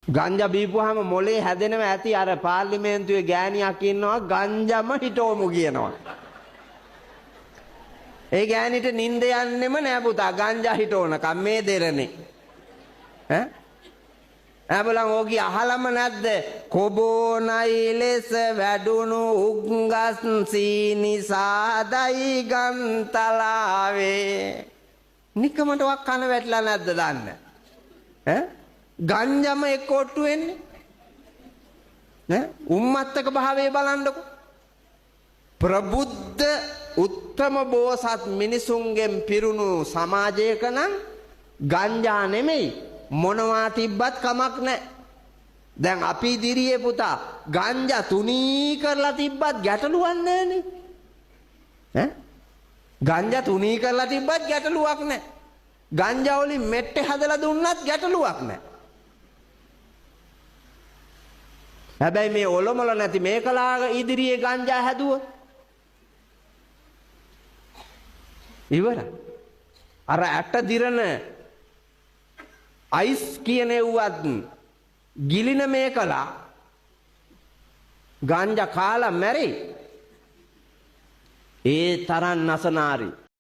ගංජා බීපුවාම මොලේ හැදෙනවා ඇති අර පාර්ලිමේන්තුවේ ගෑණියක් ඉන්නවා ගංජාම හිටෝමු කියනවා. ඒ ගෑණිට නිින්ද යන්නෙම නෑ පුතා ගංජා හිටෝනකම් මේ දෙරනේ. ඈ? ඇබලන් ඕකී අහලම නැද්ද? කොබෝනයි ලෙස වැඩුණු උග්ගස් සීනි සාදයි ගන්තලාවේ. නිකමටවත් කන වැටලා නැද්ද දන්න? ඈ? ගංජම එක්කොට්ටු වෙන්නේ ඈ උම්මත්තක භාවයේ බලන්නකො ප්‍රබුද්ධ උත්තම බෝසත් මිනිසුන්ගෙන් පිරුණු සමාජයක නම් ගංජා නෙමෙයි මොනවා තිබ්බත් කමක් නැහැ. දැන් අපි ඉදිරියේ පුතා ගංජා තුනී කරලා තිබ්බත් ගැටලුවක් නැහැනේ. ඈ ගංජා තුනී කරලා තිබ්බත් ගැටලුවක් නැහැ. ගංජා වලින් මෙට්ටේ හදලා දුන්නත් ගැටලුවක් නැහැ. හැබැයි මේ ඔලොමල නැති මේකලා ඉදිරියේ ගංජා හැදුව ඉවරයි. අර ඇට දිරන අයිස් කියන එව්වත් ගිලින මේකලා ගංජා කාලා මැරෙයි. ඒ තරම් නසනාරි